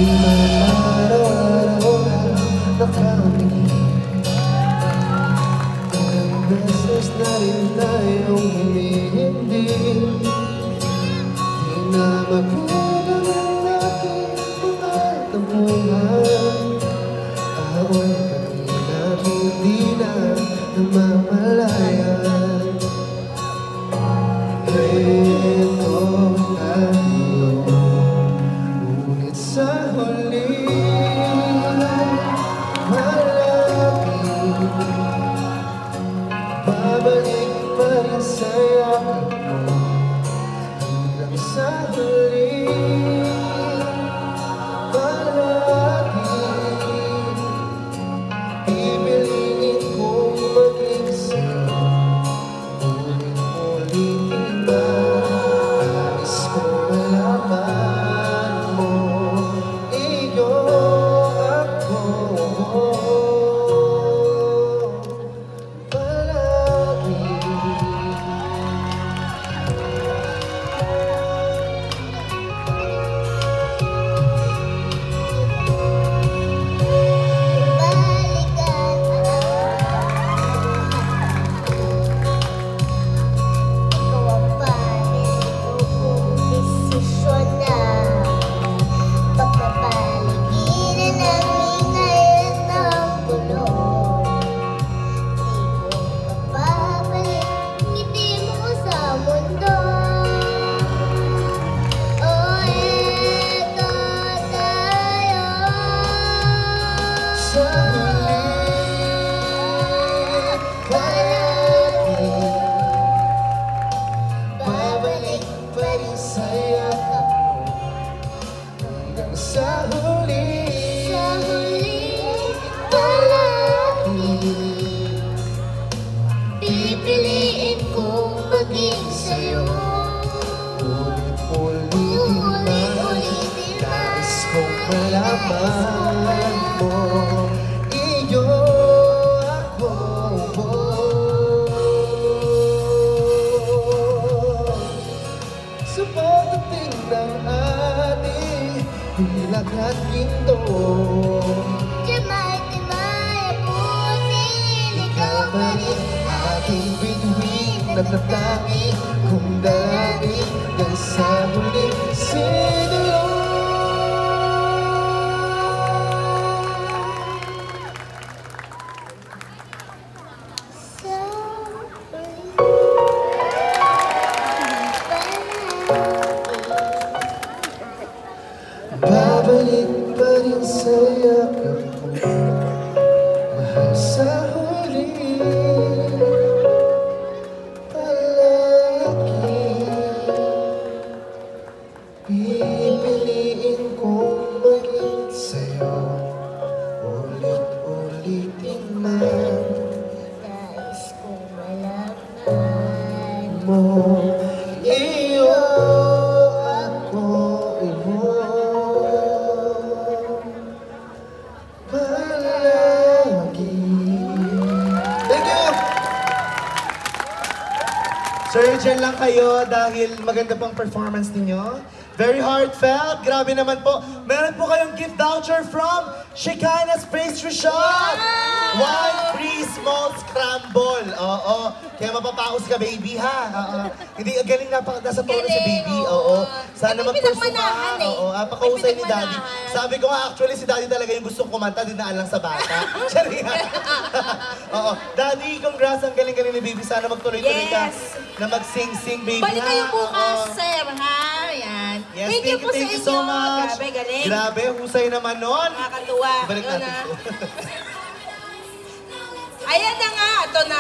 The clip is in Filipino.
Di man araw-araw nakangiti. Ilang beses na rin tayong humihindi. Di na magulang ang aking mga tampuhan. Away kanina hindi na namamalayan. Ito tayo, ngunit sa huli malapit. Babalik pa rin sa yakap mo hanggang sa huli malapit. Pipiliin kong maging sa'yo ulit-ulitin na. Nais kong malaman mo, iyo ako palagi. Sa huli palagi. Pipiliin kong maging sa'yo ulit-ulitin. Nais kong malaman mo, iyo ako. Sa pagdating ng ating bilag at ginto, Timay-timay ang pusin, ikaw pa rin aking bituin. Nagtatanging kong dalangin hanggang sa huling sinulo. Babalik pa rin sa yakap mo, mahal sa huli palagi. Pipiliin kong maging sa'yo ulit-ulitin man. nais kong malaman Mo, iyo ako, iyo palagi. Thank you! Sir, dyan lang kayo dahil maganda pang performance ninyo. Very heartfelt. Grabe naman po. Meron po kayong gift voucher from Shekinah's Pastry Shop. One free small scramble. Oo. Kaya mapapaus ka, baby, ha? Oo. Hindi, galing na nasa tono si baby. Oo. Sana May mag-pursue ka. pinagmanahan eh. Oo. Pakahusay ni May Daddy. pinagmanahan. Sabi ko nga, actually, si Daddy talaga yung gustong kumanta, dinaan lang sa bata. Sorry nga. Oo. Daddy, congrats. Ang galing-galing ni baby. Sana magtuloy-tuloy ka Yes. na mag-sing-sing, baby, Balik kayo ha? bukas, Oo. sir, ha? Yan. Yes, thank you po sa thank you inyo. so much. Grabe, galing. Grabe, husay naman nun. Nakakatuwa. Balik Yun natin na. po. Ayan na nga, ito na.